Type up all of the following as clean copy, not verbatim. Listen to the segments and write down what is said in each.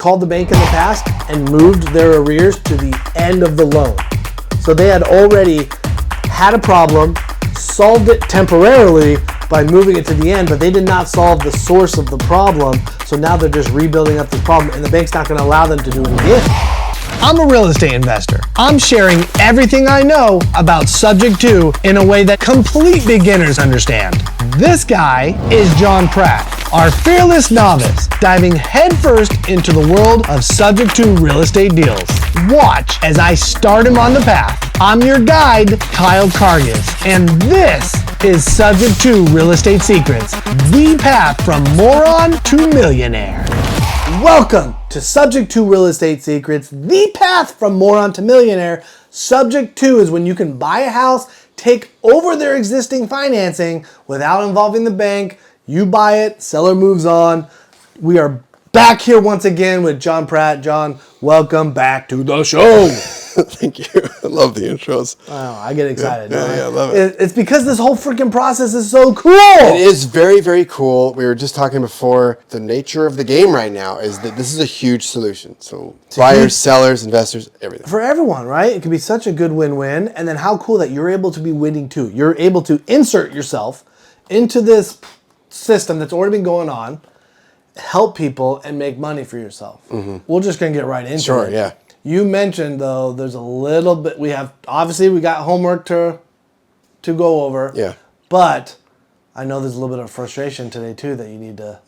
called the bank in the past and moved their arrears to the end of the loan. So they had already had a problem, solved it temporarily by moving it to the end, but they did not solve the source of the problem. So now they're just rebuilding up the problem, and the bank's not going to allow them to do it again. I'm a real estate investor. I'm sharing everything I know about Subject to in a way that complete beginners understand. This guy is John Pratt, our fearless novice, diving headfirst into the world of Subject to real estate deals. Watch as I start him on the path. I'm your guide, Kyle Kargas, and this is Subject to Real Estate Secrets, the path from moron to millionaire. Welcome to Subject to Real Estate Secrets, the path from moron to millionaire. Subject to is when you can buy a house, take over their existing financing without involving the bank. You buy it, seller moves on. We are back here once again with John Pratt. John, welcome back to the show. Thank you. I love the intros. Oh, I get excited. Yeah, I love it. It's because this whole freaking process is so cool. It is very, very cool. We were just talking before, the nature of the game right now is that this is a huge solution. So buyers, sellers, investors, everything. For everyone, right? It can be such a good win-win. And then how cool that you're able to be winning too. You're able to insert yourself into this system that's already been going on, help people, and make money for yourself. Mm-hmm. We're just going to get right into it. Sure, yeah. You mentioned, though, there's a little bit, we got homework to go over. Yeah. But I know there's a little bit of frustration today, too, that you need to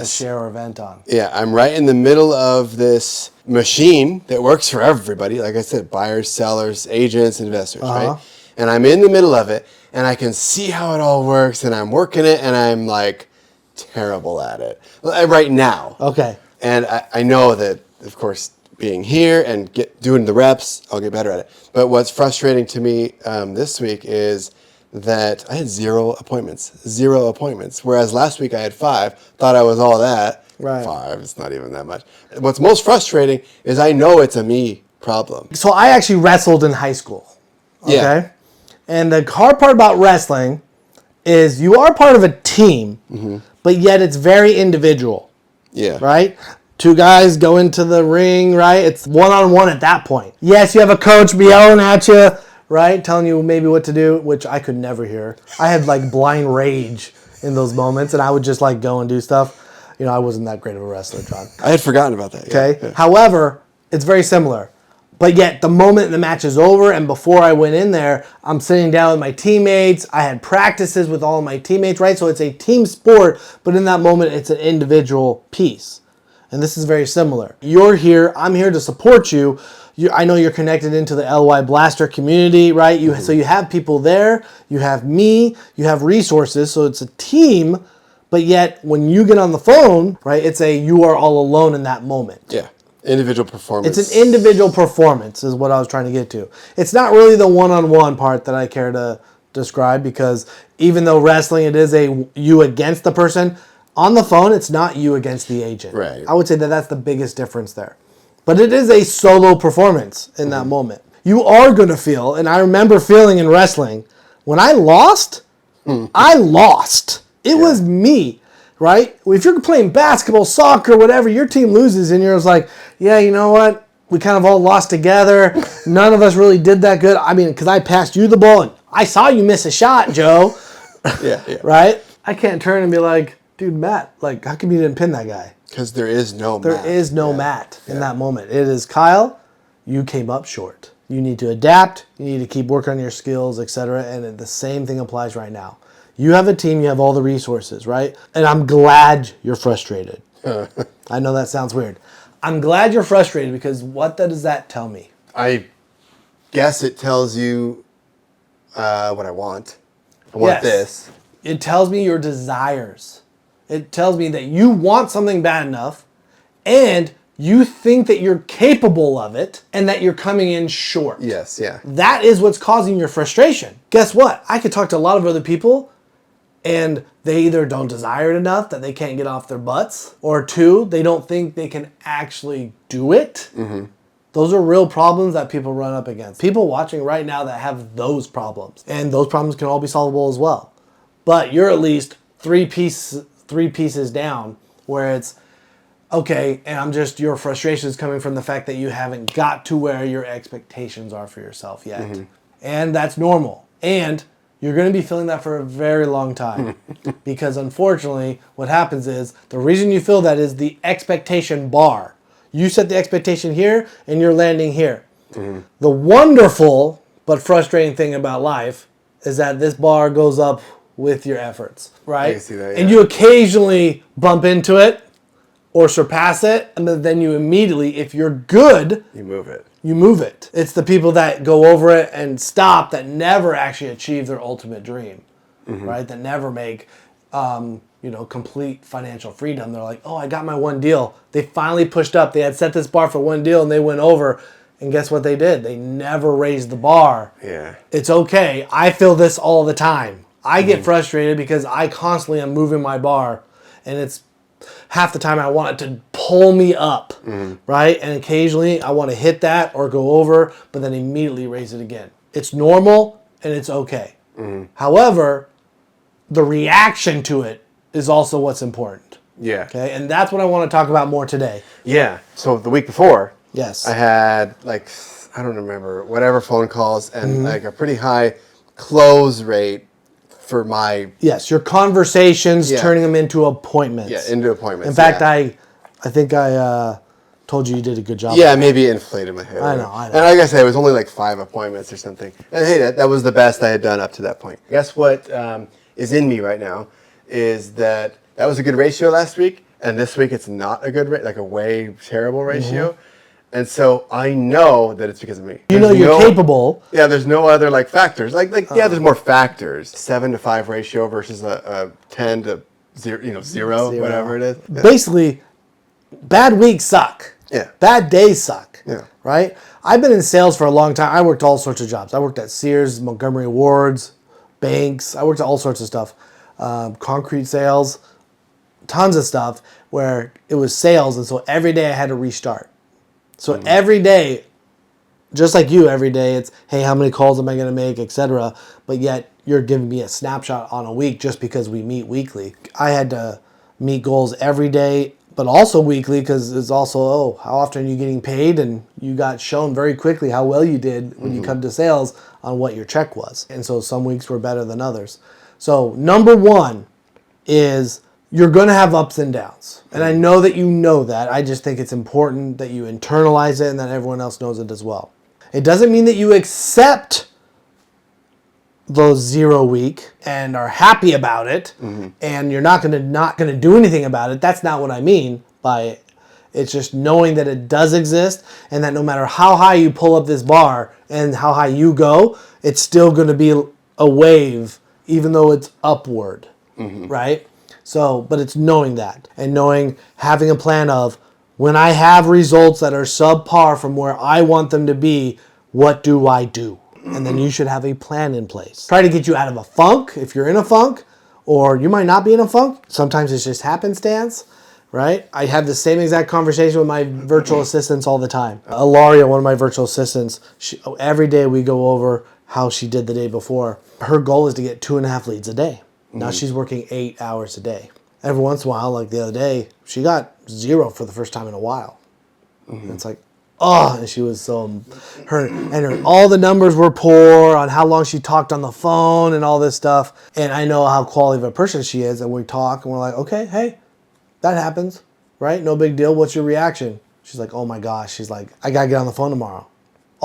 share or vent on. Yeah, I'm right in the middle of this machine that works for everybody. Like I said, buyers, sellers, agents, investors, right? And I'm in the middle of it, and I can see how it all works, and I'm working it, and I'm like terrible at it right now. Okay. And I know that, of course, being here and doing the reps, I'll get better at it. But what's frustrating to me this week is that I had zero appointments. Whereas last week I had 5, thought I was all that. Right. 5, it's not even that much. What's most frustrating is I know it's a me problem. So I actually wrestled in high school. Okay. Yeah. And the hard part about wrestling is you are part of a team, but yet it's very individual. Yeah. Right? 2 guys go into the ring, right? It's one-on-one at that point. Yes, you have a coach be yelling at you, right? Telling you maybe what to do, which I could never hear. I had like blind rage in those moments, and I would just like go and do stuff. You know, I wasn't that great of a wrestler, John. I had forgotten about that. Okay? Yeah. However, it's very similar. But yet, the moment the match is over and before I went in there, I'm sitting down with my teammates. I had practices with all of my teammates, right? So it's a team sport, but in that moment, it's an individual piece. And this is very similar. You're here. I'm here to support you. I know you're connected into the LY Blaster community, right? So you have people there. You have me. You have resources. So it's a team. But yet, when you get on the phone, right, you are all alone in that moment. Yeah. Individual performance. It's an individual performance is what I was trying to get to. It's not really the one-on-one part that I care to describe, because even though wrestling, it is you against the person, on the phone, it's not you against the agent. Right. I would say that's the biggest difference there. But it is a solo performance in that moment. You are going to feel, and I remember feeling in wrestling, when I lost, I lost. It was me, right? If you're playing basketball, soccer, whatever, your team loses, and you're just like, yeah, you know what? We kind of all lost together. None of us really did that good. I mean, because I passed you the ball, and I saw you miss a shot, Joe. Yeah. Right? I can't turn and be like, dude, Matt, like, how come you didn't pin that guy? Because there is no Matt. There is no Matt in that moment. It is, Kyle, you came up short. You need to adapt. You need to keep working on your skills, etc. And the same thing applies right now. You have a team. You have all the resources, right? And I'm glad you're frustrated. I know that sounds weird. I'm glad you're frustrated, because what does that tell me? I guess it tells you what I want. I want this. It tells me your desires. It tells me that you want something bad enough, and you think that you're capable of it, and that you're coming in short. Yes, yeah. That is what's causing your frustration. Guess what? I could talk to a lot of other people, and they either don't desire it enough that they can't get off their butts, or 2, they don't think they can actually do it. Those are real problems that people run up against. People watching right now that have those problems, and those problems can all be solvable as well. But you're at least three pieces down, where it's, Okay, and your frustration is coming from the fact that you haven't got to where your expectations are for yourself yet. And that's normal. And you're going to be feeling that for a very long time. Because unfortunately, what happens is the reason you feel that is the expectation bar. You set the expectation here and you're landing here. The wonderful but frustrating thing about life is that this bar goes up with your efforts, right? I can see that, yeah. And you occasionally bump into it or surpass it, and then you immediately, if you're good, You move it. you move it. It's the people that go over it and stop that never actually achieve their ultimate dream, right? That never make, complete financial freedom. They're like, oh, I got my one deal. They finally pushed up. They had set this bar for one deal and they went over. And guess what they did? They never raised the bar. Yeah. It's okay. I feel this all the time. I get frustrated because I constantly am moving my bar, and it's half the time I want it to pull me up, right? And occasionally I want to hit that or go over, but then immediately raise it again. It's normal and it's okay. However, the reaction to it is also what's important. Yeah. Okay, and that's what I want to talk about more today. Yeah. So the week before, Yes. I had I don't remember, whatever phone calls and like a pretty high close rate for my... Yes, your conversations, turning them into appointments. Yeah, into appointments. In fact, I think I told you did a good job. Yeah, maybe inflated my head. I know. And like I said, it was only like 5 appointments or something. And hey, that was the best I had done up to that point. Guess what is in me right now is that was a good ratio last week, and this week it's not a good like a way terrible ratio. And so I know that it's because of me. You know you're capable. Yeah, there's no other like factors. There's more factors. 7-to-5 ratio versus a 10 to 0, whatever it is. Yeah. Basically, bad weeks suck. Yeah. Bad days suck. Yeah. Right? I've been in sales for a long time. I worked all sorts of jobs. I worked at Sears, Montgomery Wards, banks. I worked at all sorts of stuff. Concrete sales, tons of stuff where it was sales. And so every day I had to restart. So every day, just like you, every day it's, hey, how many calls am I going to make, etc. But yet you're giving me a snapshot on a week just because we meet weekly. I had to meet goals every day, but also weekly because it's also, how often are you getting paid? And you got shown very quickly how well you did when you come to sales on what your check was. And so some weeks were better than others. So number one is... you're going to have ups and downs. And I know that you know that. I just think it's important that you internalize it and that everyone else knows it as well. It doesn't mean that you accept those 0 week and are happy about it and you're not going to do anything about it. That's not what I mean by it. It's just knowing that it does exist and that no matter how high you pull up this bar and how high you go, it's still going to be a wave even though it's upward, right? So, but it's knowing that and having a plan of when I have results that are subpar from where I want them to be, what do I do? And then you should have a plan in place. Try to get you out of a funk if you're in a funk, or you might not be in a funk. Sometimes it's just happenstance, right? I have the same exact conversation with my virtual assistants all the time. Ilaria, one of my virtual assistants, every day we go over how she did the day before. Her goal is to get 2.5 leads a day. Now she's working 8 hours a day. Every once in a while, like the other day, she got 0 for the first time in a while. And it's like, and she was so, all the numbers were poor on how long she talked on the phone and all this stuff. And I know how quality of a person she is. And we talk and we're like, okay, hey, that happens, right? No big deal. What's your reaction? She's like, oh my gosh. She's like, I got to get on the phone tomorrow.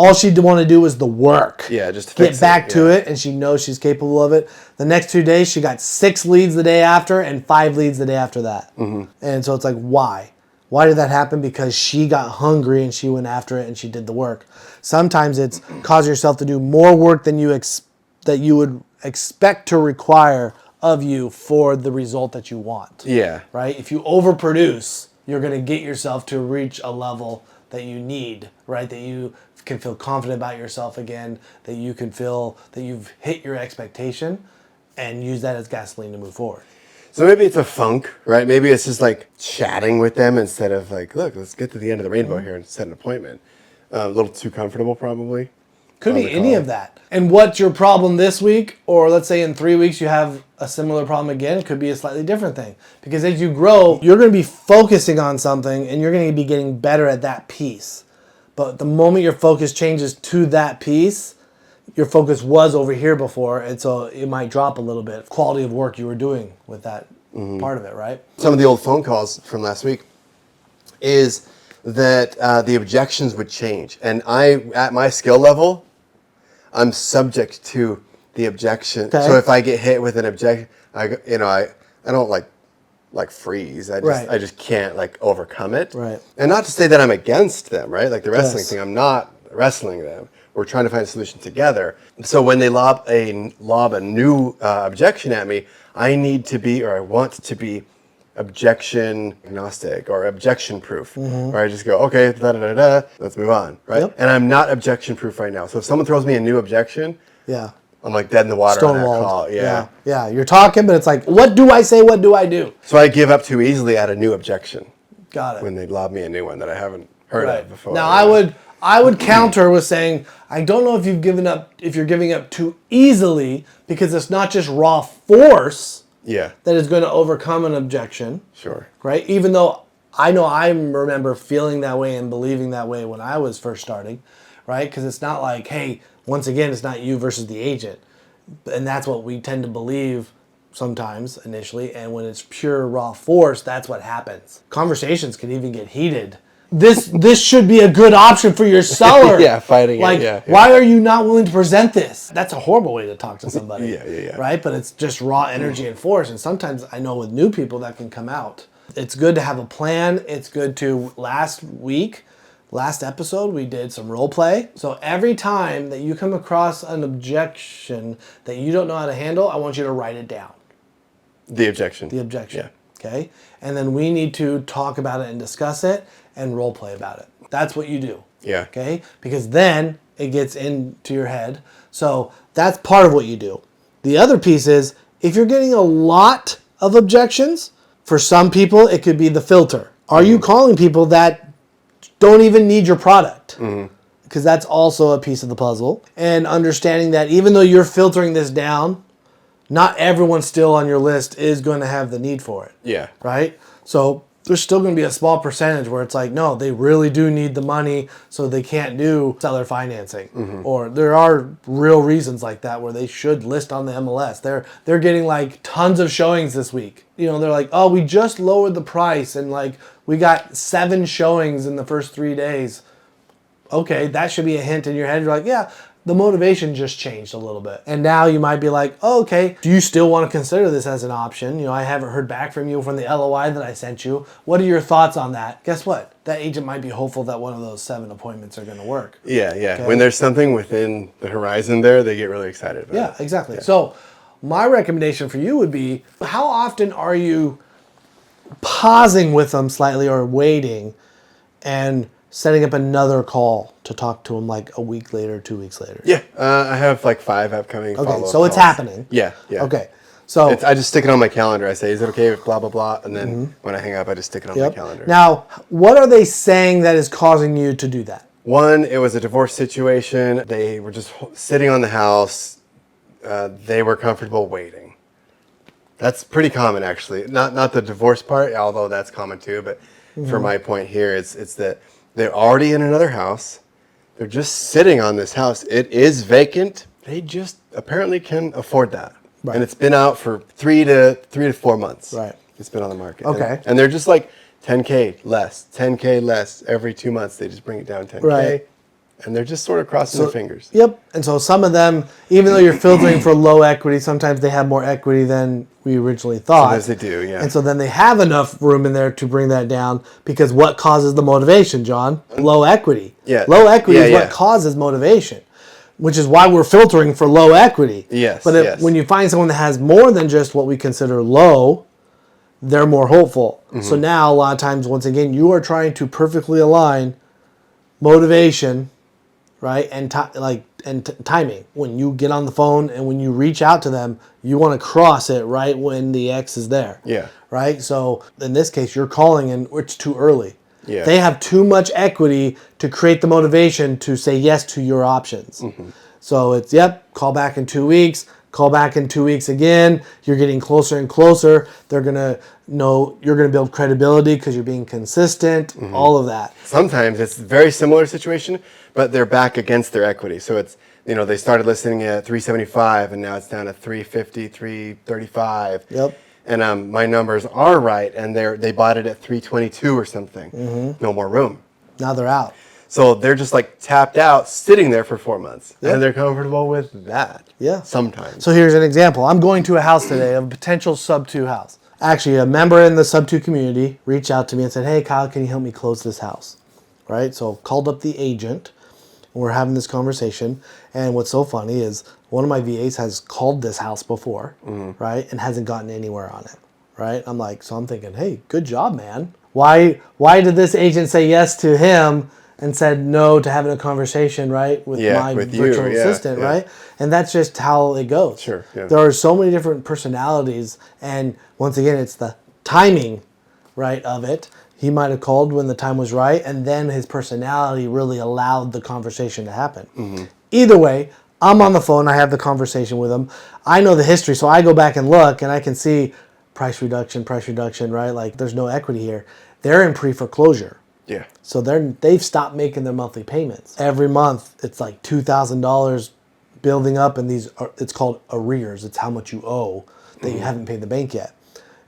All she'd want to do is the work. Yeah, just get back to it, and she knows she's capable of it. The next 2 days, she got 6 leads the day after and 5 leads the day after that. And so it's like, why? Why did that happen? Because she got hungry and she went after it and she did the work. Sometimes it's causing yourself to do more work than that you would expect to require of you for the result that you want. Yeah. Right? If you overproduce, you're going to get yourself to reach a level that you need, right? That you can feel confident about yourself again, that you can feel that you've hit your expectation and use that as gasoline to move forward. So maybe it's a funk, right? Maybe it's just like chatting with them instead of like, look, let's get to the end of the rainbow here and set an appointment. A little too comfortable probably. Could on be the any call. of that. And what's your problem this week? Or let's say in 3 weeks you have a similar problem again. It could be a slightly different thing. Because as you grow, you're going to be focusing on something and you're going to be getting better at that piece. But the moment your focus changes to that piece, your focus was over here before, and so it might drop a little bit. Quality of work you were doing with that part of it, right? Some of the old phone calls from last week is that the objections would change. And at my skill level, I'm subject to the objection. Okay. So if I get hit with an objection, I don't like freeze. Right. I just can't like overcome it. Right. And not to say that I'm against them, right? Like the wrestling Yes. thing, I'm not wrestling them. We're trying to find a solution together. So when they lob a new objection at me, I need to be, or I want to be, objection agnostic or objection proof. Or I just go, okay, let's move on, right? Yep. And I'm not objection proof right now. So if someone throws me a new objection, Yeah. I'm like dead in the water on that Stonewalled. call. Yeah. Yeah. You're talking, but it's like, what do I say? What do I do? So I give up too easily at a new objection Got it. when they lob me a new one that I haven't heard of before. Now I would counter with saying, I don't know if you're giving up too easily, because it's not just raw force Yeah. that is going to overcome an objection, Sure. right? Even though I remember feeling that way and believing that way when I was first starting, right? Because it's not like, hey, once again, it's not you versus the agent. And that's what we tend to believe sometimes initially. And when it's pure raw force, that's what happens. Conversations can even get heated. This should be a good option for your seller. Yeah, fighting it, like, yeah. why are you not willing to present this? That's a horrible way to talk to somebody. Yeah. Right? But it's just raw energy and force. And sometimes I know with new people that can come out. It's good to have a plan. It's good to, last episode, we did some role play. So every time that you come across an objection that you don't know how to handle, I want you to write it down. The objection. The objection. Yeah. Okay? And then we need to talk about it and discuss it and role play about it. That's what you do. Yeah. Okay? Because then it gets into your head. So that's part of what you do. The other piece is, if you're getting a lot of objections, for some people it could be the filter. Are you calling people that don't even need your product? Because that's also a piece of the puzzle. And understanding that even though you're filtering this down, not everyone still on your list is going to have the need for it. Yeah. Right? So there's still going to be a small percentage where it's like, no, they really do need the money, so they can't do seller financing. Or there are real reasons like that where they should list on the MLS. They're getting like tons of showings this week. They're like, oh, we just lowered the price and like we got 7 showings in the first 3 days. Okay, that should be a hint in your head. You're like, yeah, the motivation just changed a little bit. And now you might be like, oh, okay, do you still want to consider this as an option? I haven't heard back from you from the LOI that I sent you. What are your thoughts on that? Guess what? That agent might be hopeful that one of those 7 appointments are going to work. Yeah. Okay. When there's something within the horizon there, they get really excited about it. Yeah, exactly. Yeah. So my recommendation for you would be, how often are you pausing with them slightly or waiting and setting up another call to talk to them like a week later, 2 weeks later? Yeah. I have like 5 upcoming follow-up Okay, so it's calls. happening. Yeah. Okay. So I just stick it on my calendar. I say, is it okay if blah, blah, blah? And then when I hang up, I just stick it on my calendar. Now, what are they saying that is causing you to do that? One, it was a divorce situation. They were just sitting on the house. They were comfortable waiting. That's pretty common, actually. Not the divorce part, although that's common too. But for my point here, it's that they're already in another house. They're just sitting on this house. It is vacant. They just apparently can afford that. Right. And it's been out for 3 to 4 months. Right. It's been on the market. Okay. And they're just like 10K less every 2 months. They just bring it down 10K. Right. And they're just sort of crossing their fingers. Yep. And so some of them, even though you're filtering for low equity, sometimes they have more equity than we originally thought. Sometimes they do, yeah. And so then they have enough room in there to bring that down, because what causes the motivation, John? Low equity. Yeah. Low equity is Yeah. what causes motivation, which is why we're filtering for low equity. Yes, But yes. when you find someone that has more than just what we consider low, they're more hopeful. So now a lot of times, once again, you are trying to perfectly align motivation, right, and timing. When you get on the phone and when you reach out to them, you want to cross it right when the X is there. Yeah. Right? So in this case, you're calling and it's too early. Yeah. They have too much equity to create the motivation to say yes to your options. So it's, yep, call back in 2 weeks, call back in 2 weeks again. You're getting closer and closer. They're going to know you're going to build credibility because you're being consistent, all of that. Sometimes it's a very similar situation, but they're back against their equity. So it's, they started listening at 375 and now it's down to 350, 335. Yep. And my numbers are right, and they bought it at 322 or something. No more room. Now they're out. So they're just like tapped out, sitting there for 4 months, and they're comfortable with that. Yeah. Sometimes. So here's an example. I'm going to a house today, a potential sub-2 house. Actually, a member in the sub-2 community reached out to me and said, hey, Kyle, can you help me close this house? Right? So called up the agent. We're having this conversation. And what's so funny is one of my VAs has called this house before, right? And hasn't gotten anywhere on it, right? I'm thinking, hey, good job, man. Why did this agent say yes to him and said no to having a conversation, right, with my virtual assistant, right? And that's just how it goes. Sure. Yeah. There are so many different personalities, and once again, it's the timing, right, of it. He might have called when the time was right, and then his personality really allowed the conversation to happen. Either way, I'm on the phone. I have the conversation with him. I know the history, so I go back and look, and I can see price reduction, right? Like, there's no equity here. They're in pre-foreclosure. Yeah. So they've stopped making their monthly payments. Every month, it's like $2,000 building up, and it's called arrears. It's how much you owe that you haven't paid the bank yet.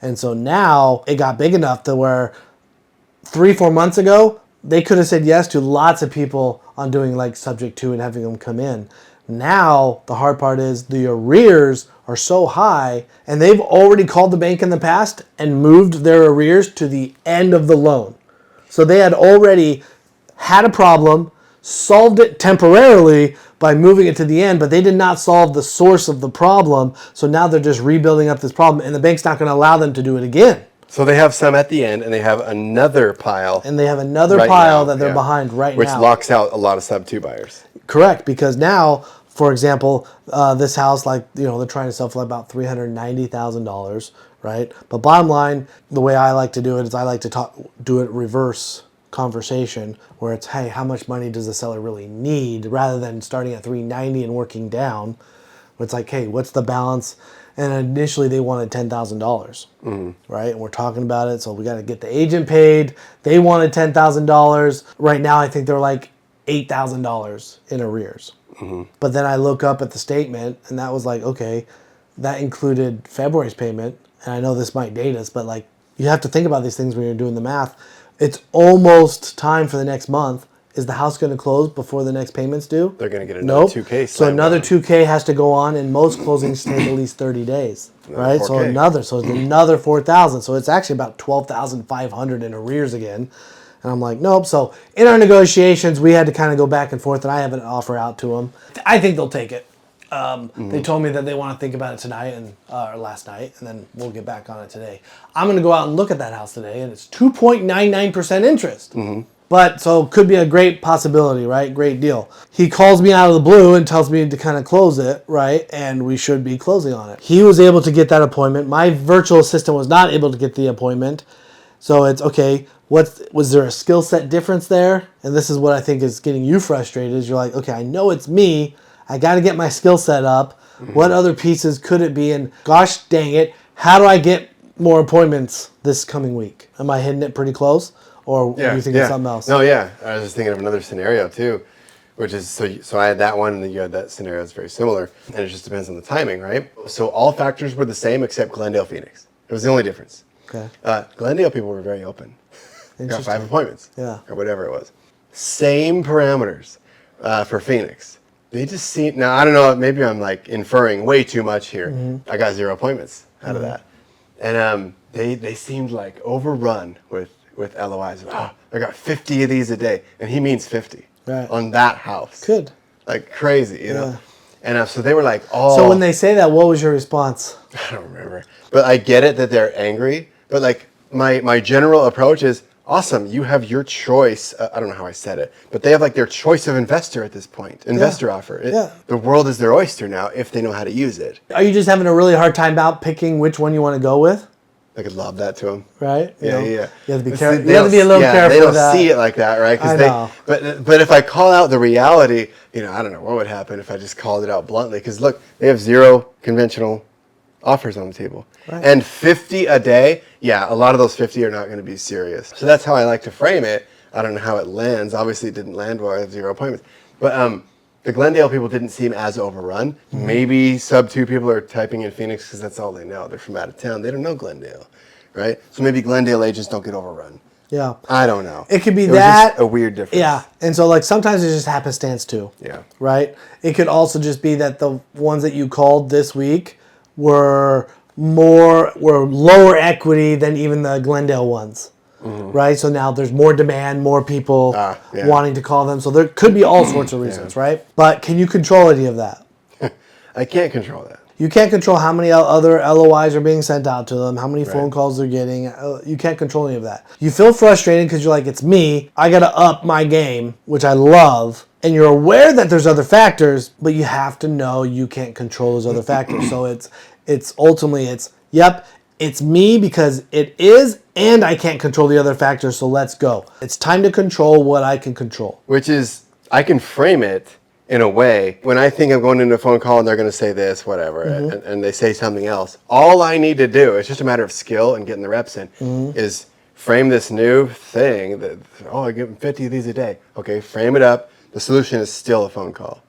And so now it got big enough to where 3-4 months ago, they could have said yes to lots of people on doing like subject to and having them come in. Now, the hard part is the arrears are so high, and they've already called the bank in the past and moved their arrears to the end of the loan. So they had already had a problem, solved it temporarily by moving it to the end, but they did not solve the source of the problem. So now they're just rebuilding up this problem, and the bank's not going to allow them to do it again. So they have some at the end, and they have another pile. And they have another pile that they're behind right now. Which locks out a lot of sub-2 buyers. Correct, because now, for example, this house, they're trying to sell for about $390,000, right? But bottom line, the way I like to do it is I like to do it reverse conversation, where it's, hey, how much money does the seller really need, rather than starting at $390 and working down. It's like, hey, what's the balance? And initially they wanted $10,000, right? And we're talking about it, so we got to get the agent paid. They wanted $10,000. Right now, I think they're like $8,000 in arrears. But then I look up at the statement, and that was like, okay, that included February's payment. And I know this might date us, but like, you have to think about these things when you're doing the math. It's almost time for the next month. Is the house going to close before the next payment's due? They're going to get another 2K. So another 2K has to go on, and most closings take at least 30 days, right? 4K. So it's another 4,000. So it's actually about 12,500 in arrears again. And I'm like, nope. So in our negotiations, we had to kind of go back and forth, and I have an offer out to them. I think they'll take it. They told me that they want to think about it tonight or last night, and then we'll get back on it today. I'm going to go out and look at that house today, and it's 2.99% interest. But so could be a great possibility, right? Great deal. He calls me out of the blue and tells me to kind of close it, right? And we should be closing on it. He was able to get that appointment. My virtual assistant was not able to get the appointment. So it's okay. Was there a skill set difference there? And this is what I think is getting you frustrated. Is you're like, okay, I know it's me. I got to get my skill set up. What other pieces could it be? And gosh dang it, how do I get more appointments this coming week? Am I hitting it pretty close? Or do you think it's something else? No, yeah. I was just thinking of another scenario too, which is, so I had that one, and then you had that scenario that's very similar, and it just depends on the timing, right? So all factors were the same except Glendale, Phoenix. It was the only difference. Okay. Glendale people were very open. Got 5 appointments. Yeah. Or whatever it was. Same parameters for Phoenix. They just seem, now I don't know, maybe I'm like inferring way too much here. I got 0 appointments out of that. And they seemed like overrun with LOIs. Oh, I got 50 of these a day. And he means 50 on that house. Good. Like crazy, you know? And so they were like, oh. So when they say that, what was your response? I don't remember. But I get it that they're angry. But like my general approach is, awesome, you have your choice. I don't know how I said it. But they have like their choice of investor at this point. Investor offer. The world is their oyster now if they know how to use it. Are you just having a really hard time out picking which one you want to go with? I could lob that to them. Right? Yeah. You have to be careful. You have to be a little Yeah, careful they with don't that. see it like that, right? I know. But if I call out the reality, I don't know what would happen if I just called it out bluntly. Because look, they have 0 conventional offers on the table. Right. And 50 a day, a lot of those 50 are not going to be serious. So that's how I like to frame it. I don't know how it lands. Obviously, it didn't land well. I have 0 appointments. But the Glendale people didn't seem as overrun. Mm-hmm. Maybe sub 2 people are typing in Phoenix because that's all they know. They're from out of town. They don't know Glendale, right? So maybe Glendale agents don't get overrun. Yeah. I don't know. It could be was that. just a weird difference. Yeah. And so like sometimes it just happenstance too. Yeah. Right? It could also just be that the ones that you called this week were lower equity than even the Glendale ones. Mm-hmm. Right? So now there's more demand, more people wanting to call them. So there could be all sorts of reasons, right? But can you control any of that? I can't control that. You can't control how many other LOIs are being sent out to them, how many phone calls they're getting. You can't control any of that. You feel frustrated because you're like, it's me. I got to up my game, which I love. And you're aware that there's other factors, but you have to know you can't control those other factors. So it's ultimately, yep, it's me because it is, and I can't control the other factors, so let's go. It's time to control what I can control. Which is, I can frame it in a way, when I think I'm going into a phone call and they're going to say this, whatever, and they say something else, all I need to do, it's just a matter of skill and getting the reps in, is frame this new thing that, I give them 50 of these a day. Okay, frame it up. The solution is still a phone call.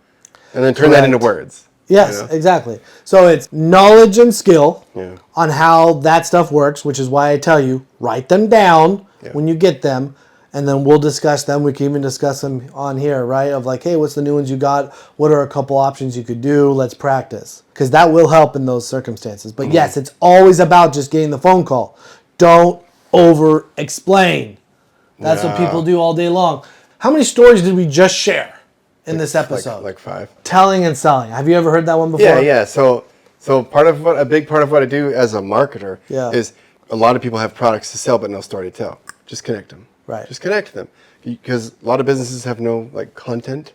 And then turn that into words. Yes, exactly. So it's knowledge and skill on how that stuff works, which is why I tell you, write them down when you get them, and then we'll discuss them. We can even discuss them on here, right? Of like, hey, what's the new ones you got? What are a couple options you could do? Let's practice. Because that will help in those circumstances. But yes, it's always about just getting the phone call. Don't over-explain. That's what people do all day long. How many stories did we just share in this episode? Like 5. Telling and selling. Have you ever heard that one before? Yeah. So a big part of what I do as a marketer is a lot of people have products to sell but no story to tell. Just connect them. Right. Just connect them. Because a lot of businesses have no content.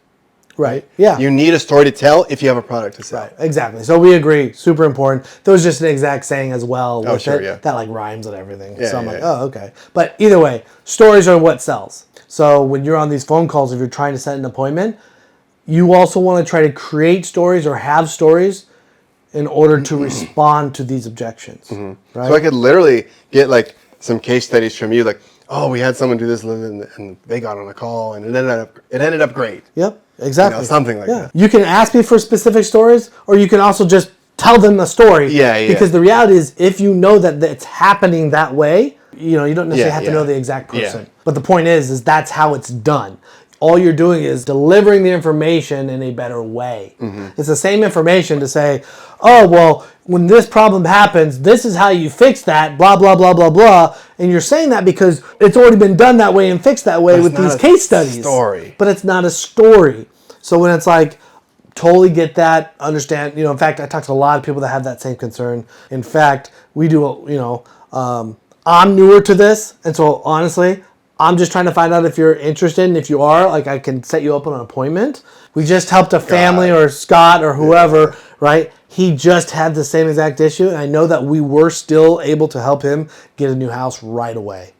Right. Yeah. You need a story to tell if you have a product to sell. Right. Exactly. So we agree. Super important. There was just an exact saying as well. Oh, sure, That rhymes and everything. Yeah, so I'm okay. But either way, stories are what sells. So when you're on these phone calls, if you're trying to set an appointment, you also want to try to create stories or have stories in order to respond to these objections. Mm-hmm. Right? So I could literally get some case studies from you, we had someone do this and they got on a call and it ended up great. Yep, exactly. Something like that. You can ask me for specific stories, or you can also just tell them the story. Yeah. Because the reality is, if you know that it's happening that way, you don't necessarily have to know the exact person. Yeah. But the point is that's how it's done. All you're doing is delivering the information in a better way. Mm-hmm. It's the same information to say, when this problem happens, this is how you fix that, blah, blah, blah, blah, blah. And you're saying that because it's already been done that way and fixed that way with these case studies. Story. But it's not a story. So when it's totally get that, understand, in fact, I talk to a lot of people that have that same concern. In fact, we do, I'm newer to this. And so honestly, I'm just trying to find out if you're interested, and if you are, I can set you up on an appointment. We just helped a family or Scott or whoever, right? He just had the same exact issue, and I know that we were still able to help him get a new house right away,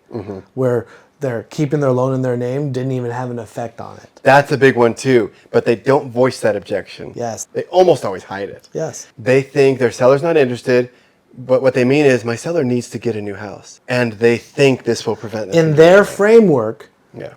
where they're keeping their loan in their name didn't even have an effect on it. That's a big one too, but they don't voice that objection. Yes. They almost always hide it. Yes. They think their seller's not interested, but what they mean is, my seller needs to get a new house. And they think this will prevent them. In their framework,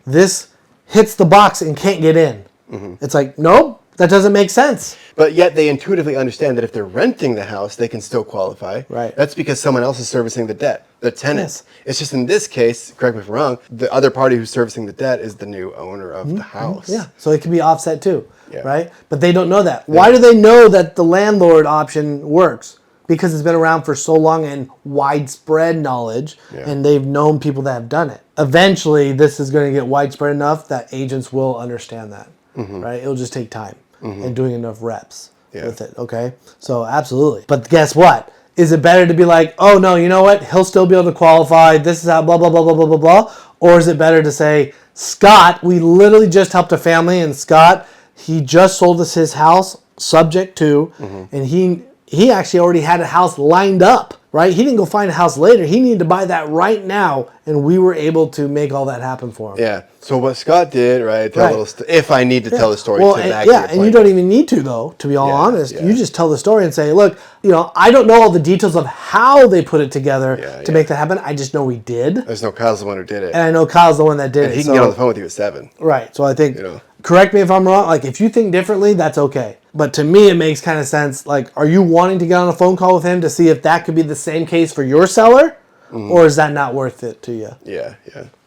this hits the box and can't get in. Mm-hmm. It's nope, that doesn't make sense. But yet they intuitively understand that if they're renting the house, they can still qualify. Right. That's because someone else is servicing the debt, the tenant. Yes. It's just in this case, correct me if I'm wrong, the other party who's servicing the debt is the new owner of the house. Yeah, so it can be offset too, Yeah. right? But they don't know that. Why do they know that the landlord option works? Because it's been around for so long and widespread knowledge, and they've known people that have done it. Eventually, this is going to get widespread enough that agents will understand that, right? It'll just take time and doing enough reps with it, okay? So absolutely. But guess what? Is it better to be oh, no, you know what? He'll still be able to qualify. This is how blah, blah, blah, blah, blah, blah, blah. Or is it better to say, Scott, we literally just helped a family, and Scott, he just sold us his house subject to, and he actually already had a house lined up right? He didn't go find a house later. He needed to buy that right now, and we were able to make all that happen for him. Yeah. So what Scott did, right? Tell a little if I need to tell the story well, to and, back to your and you don't even need to, though, to be all honest. Yeah. You just tell the story and say, look, I don't know all the details of how they put it together to make that happen. I just know we did. There's no Kyle's the one who did it. And I know Kyle's the one that did and it. He can get on the phone with you at 7. Right. So I think, correct me if I'm wrong. Like, if you think differently, that's okay. But to me, it makes kind of sense. Like, are you wanting to get on a phone call with him to see if that could be the same case for your seller? Or is that not worth it to you? Yeah.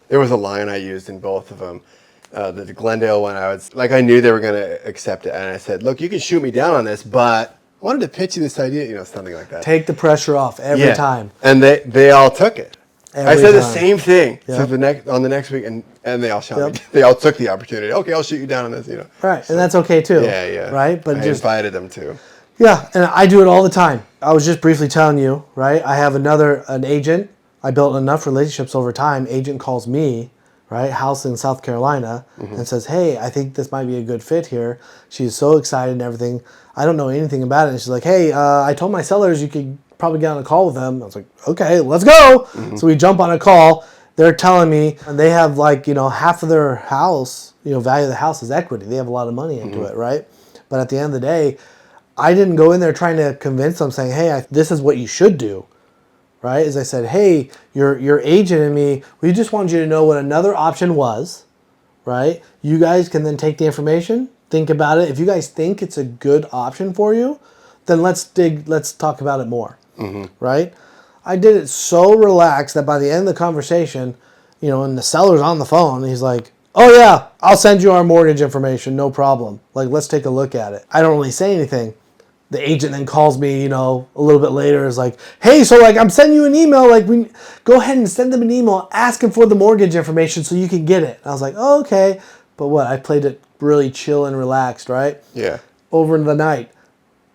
There was a line I used in both of them. The Glendale one, I knew they were going to accept it. And I said, look, you can shoot me down on this, but I wanted to pitch you this idea, something like that. Take the pressure off every time. And they all took it. I said the same thing Yep. on the next week, and they all shot me. They all took the opportunity. Okay, I'll shoot you down on this, Right, and that's okay too. Yeah. Right, but I invited them to. Yeah, and I do it all the time. I was just briefly telling you, right? I have an agent. I built enough relationships over time. Agent calls me, right? House in South Carolina, and says, hey, I think this might be a good fit here. She's so excited and everything. I don't know anything about it. And she's like, hey, I told my sellers you could probably get on a call with them. I was like, okay, let's go. So we jump on a call. They're telling me, and they have half of their house, value of the house is equity. They have a lot of money into it, right? But at the end of the day, I didn't go in there trying to convince them saying, hey, this is what you should do, right? As I said, hey, your agent and me, we just wanted you to know what another option was, right? You guys can then take the information, think about it. If you guys think it's a good option for you, then let's talk about it more, right? I did it so relaxed that by the end of the conversation, and the seller's on the phone, and he's like, oh yeah, I'll send you our mortgage information, no problem. Like, let's take a look at it. I don't really say anything. The agent then calls me, a little bit later, is like, hey, so I'm sending you an email, go ahead and send them an email asking for the mortgage information so you can get it. And I was like, oh, okay. But what? I played it really chill and relaxed, right? Yeah. Over the night.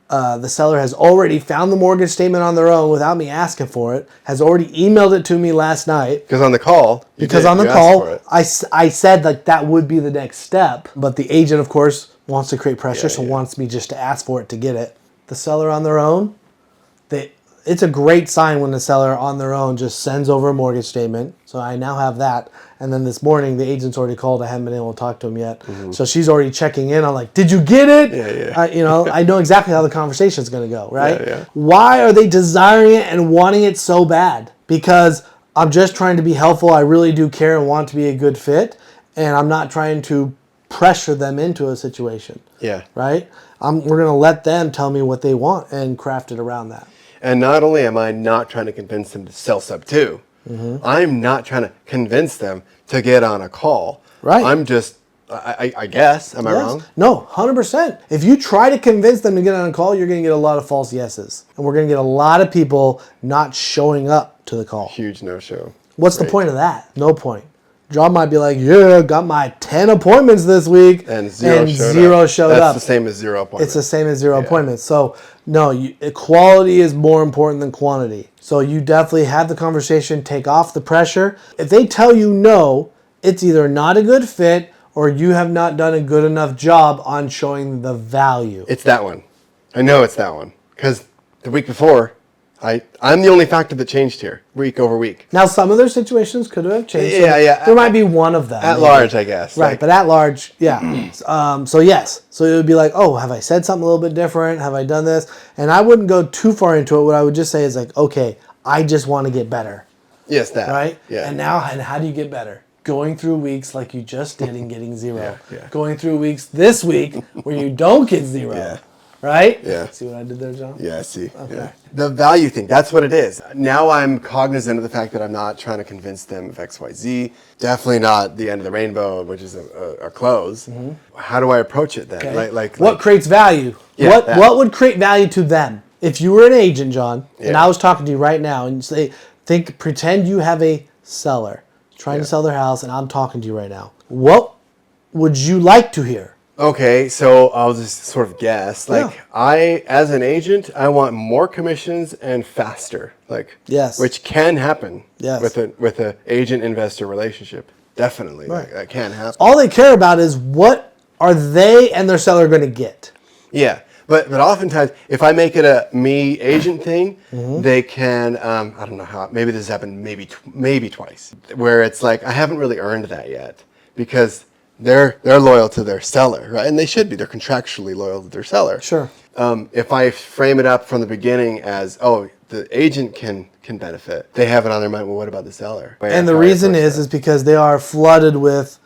The seller has already found the mortgage statement on their own without me asking for it, has already emailed it to me last night. Because on the call, I said that would be the next step, but the agent, of course, wants to create pressure, wants me just to ask for it to get it. The seller on their own, it's a great sign when the seller on their own just sends over a mortgage statement. So I now have that. And then this morning, the agent's already called. I haven't been able to talk to him yet. So she's already checking in on did you get it? Yeah. I know exactly how the conversation's going to go, right? Yeah. Why are they desiring it and wanting it so bad? Because I'm just trying to be helpful. I really do care and want to be a good fit. And I'm not trying to pressure them into a situation. Yeah. Right? We're going to let them tell me what they want and craft it around that. And not only am I not trying to convince them to sell sub 2, I'm not trying to convince them to get on a call. Right. I'm just, I guess, am I wrong? No, 100%. If you try to convince them to get on a call, you're going to get a lot of false yeses. And we're going to get a lot of people not showing up to the call. Huge no-show. What's the point of that? No point. John might be like, yeah, got my 10 appointments this week, and zero showed up. That's the same as 0 appointments. It's the same as 0 appointments. So, no, quality is more important than quantity. So you definitely have the conversation, take off the pressure. If they tell you no, it's either not a good fit or you have not done a good enough job on showing the value. It's that one. I know it's that one. Because the week before, I'm the only factor that changed here, week over week. Now, some of their situations could have changed. Yeah. There might be one of them. At large, I guess. Right, but at large, yeah. So, yes. So, it would be like, oh, have I said something a little bit different? Have I done this? And I wouldn't go too far into it. What I would just say is okay, I just want to get better. Yes, that. Right? Yeah. And how do you get better? Going through weeks like you just did and getting 0. Yeah. Going through weeks this week where you don't get 0. Yeah. Right? Yeah. See what I did there, John? Yeah, I see. Okay. Yeah. The value thing, that's what it is. Now I'm cognizant of the fact that I'm not trying to convince them of X, Y, Z. Definitely not the end of the rainbow, which is a close. How do I approach it then? Okay. What creates value? Yeah, what would create value to them? If you were an agent, John, and I was talking to you right now, and pretend you have a seller trying to sell their house, and I'm talking to you right now. What would you like to hear? Okay, so I'll just sort of guess. As an agent, I want more commissions and faster. Which can happen. Yes. With a agent investor relationship. Definitely. Right. That can happen. All they care about is what are they and their seller going to get. Yeah. But oftentimes, if I make it a me agent thing, they can, I don't know how, maybe this has happened maybe twice, where it's like, I haven't really earned that yet because they're loyal to their seller, right? And they should be. They're contractually loyal to their seller. Sure. If I frame it up from the beginning as, oh, the agent can benefit, they have it on their mind, well, what about the seller? And the reason is because they are flooded with,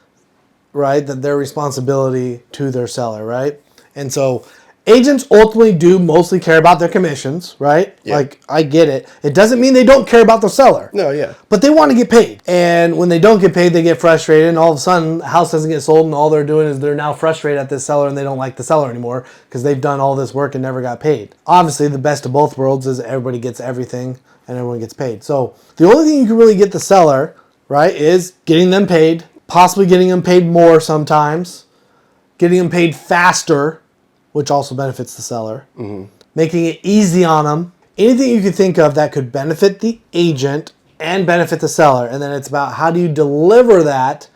right, that their responsibility to their seller, right? And so agents ultimately do mostly care about their commissions, right? Yeah. Like, I get it. It doesn't mean they don't care about the seller. No, yeah. But they want to get paid. And when they don't get paid, they get frustrated. And all of a sudden, the house doesn't get sold. And all they're doing is they're now frustrated at this seller and they don't like the seller anymore because they've done all this work and never got paid. Obviously, the best of both worlds is everybody gets everything and everyone gets paid. So the only thing you can really get the seller, right, is getting them paid, possibly getting them paid more sometimes, getting them paid faster, which also benefits the seller, making it easy on them. Anything you could think of that could benefit the agent and benefit the seller. And then it's about how do you deliver that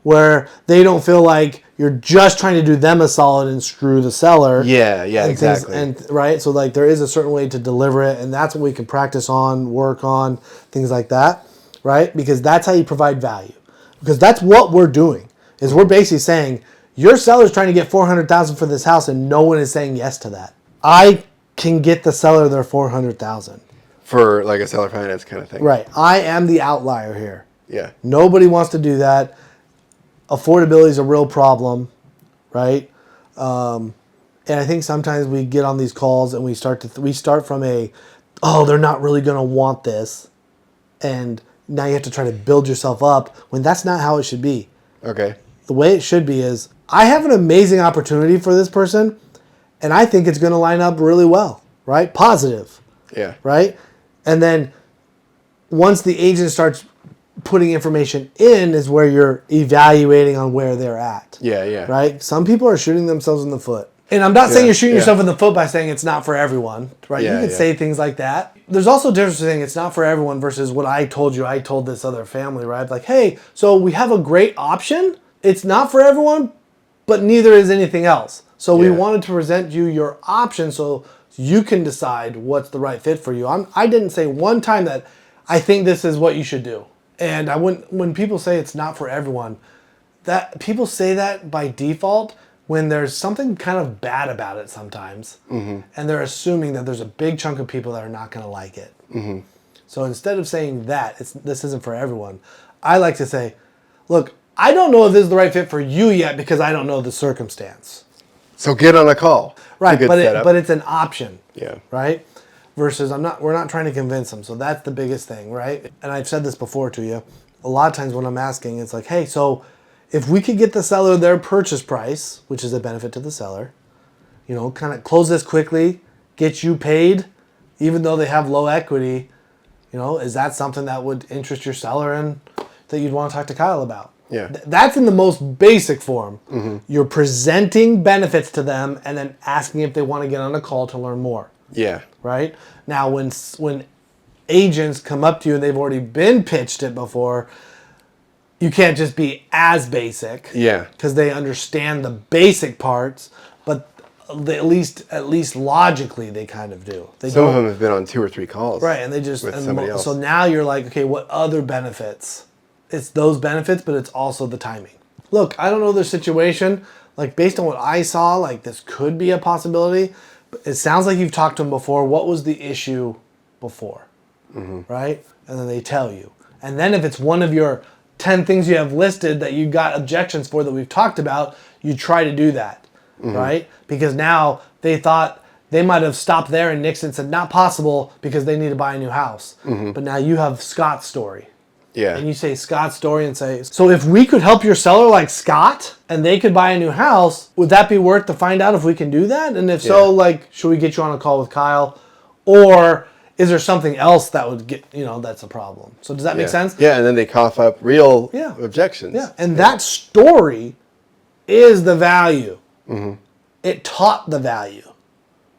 where they don't feel like you're just trying to do them a solid and screw the seller. Yeah, and exactly. Right? So like there is a certain way to deliver it, and that's what we can practice on, work on, things like that, right? Because that's how you provide value. Because that's what we're doing, is we're basically saying, your seller's trying to get $400,000 for this house, and no one is saying yes to that. I can get the seller their $400,000 for like a seller finance kind of thing. Right. I am the outlier here. Yeah. Nobody wants to do that. Affordability is a real problem, right? And I think sometimes we get on these calls and we start from oh, they're not really going to want this, and now you have to try to build yourself up when that's not how it should be. Okay. The way it should be is, I have an amazing opportunity for this person, and I think it's going to line up really well, right? Positive. Yeah. Right? And then once the agent starts putting information in is where you're evaluating on where they're at. Yeah, yeah. Right? Some people are shooting themselves in the foot. And I'm not saying you're shooting yourself in the foot by saying it's not for everyone, right? Yeah, you can say things like that. There's also a difference between saying it's not for everyone versus what I told this other family, right? Like, hey, so we have a great option. It's not for everyone, but neither is anything else. So we wanted to present you your option so you can decide what's the right fit for you. I didn't say one time that I think this is what you should do. And when people say it's not for everyone, that people say that by default when there's something kind of bad about it sometimes. Mm-hmm. And they're assuming that there's a big chunk of people that are not going to like it. Mm-hmm. So instead of saying that, this isn't for everyone, I like to say, look, I don't know if this is the right fit for you yet because I don't know the circumstance. So get on a call. Right, but it's an option. Yeah. Right? Versus we're not trying to convince them. So that's the biggest thing, right? And I've said this before to you. A lot of times when I'm asking, it's like, hey, so if we could get the seller their purchase price, which is a benefit to the seller, kind of close this quickly, get you paid, even though they have low equity, is that something that would interest your seller and that you'd want to talk to Kyle about? Yeah. That's in the most basic form. Mm-hmm. You're presenting benefits to them and then asking if they want to get on a call to learn more. Yeah. Right? Now, when agents come up to you and they've already been pitched it before, you can't just be as basic. Yeah. Because they understand the basic parts, but at least logically they kind of do. Some of them have been on 2 or 3 calls. Right, and they just with somebody else. So now you're like, okay, what other benefits? It's those benefits, but it's also the timing. Look, I don't know their situation. Like, based on what I saw, like, this could be a possibility. But it sounds like you've talked to them before. What was the issue before? Mm-hmm. Right? And then they tell you. And then if it's one of your 10 things you have listed that you got objections for that we've talked about, you try to do that. Mm-hmm. Right? Because now they thought they might have stopped there and Nixon said, not possible because they need to buy a new house. Mm-hmm. But now you have Scott's story. Yeah. And you say Scott's story and say, so if we could help your seller like Scott and they could buy a new house, would that be worth to find out if we can do that? And if so, like, should we get you on a call with Kyle? Or is there something else that would get, that's a problem? So does that make sense? Yeah, and then they cough up real objections. Yeah, and that story is the value. Mm-hmm. It taught the value,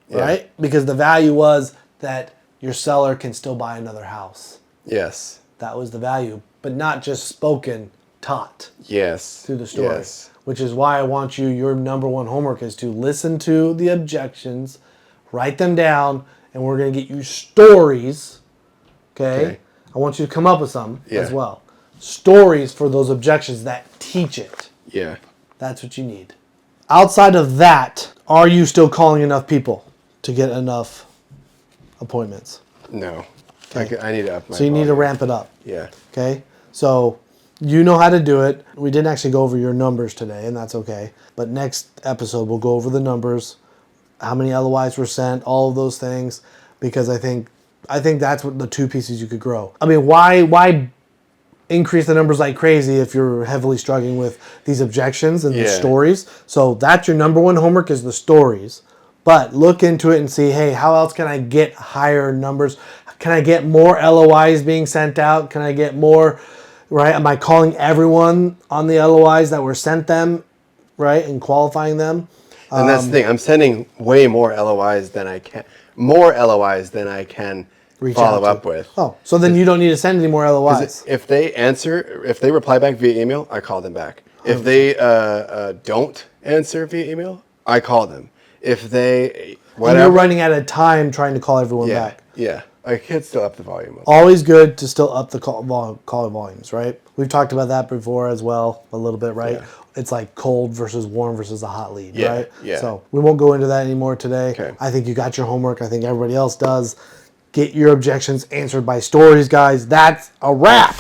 right? Because the value was that your seller can still buy another house. Yes. That was the value, but not just spoken, taught. Yes. Through the story. Yes. which is why I want you, your number one homework is to listen to the objections, write them down, and we're going to get you stories, okay? I want you to come up with some as well. Stories for those objections that teach it. Yeah. That's what you need. Outside of that, are you still calling enough people to get enough appointments? No. Okay. I need to up my So you need to volume. ramp it up. Yeah. Okay? So you know how to do it. We didn't actually go over your numbers today, and that's okay. But next episode, we'll go over the numbers, how many LOIs were sent, all of those things, because I think that's what the two pieces you could grow. I mean, why increase the numbers like crazy if you're heavily struggling with these objections and the stories? So that's your number one homework is the stories. But look into it and see, hey, how else can I get higher numbers? Can I get more LOIs being sent out? Can I get more, right? Am I calling everyone on the LOIs that were sent them, right? And qualifying them? And that's the thing. I'm sending way more LOIs than I can. More LOIs than I can follow up with. Oh, so then you don't need to send any more LOIs. If they reply back via email, I call them back. If they don't answer via email, I call them. If they whatever, and you're running out of time trying to call everyone back. Yeah, I can still up the volume. Always good to still up the call volumes, right? We've talked about that before as well, a little bit, right? Yeah. It's like cold versus warm versus a hot lead, right? Yeah. So we won't go into that anymore today. Okay. I think you got your homework. I think everybody else does. Get your objections answered by stories, guys. That's a wrap.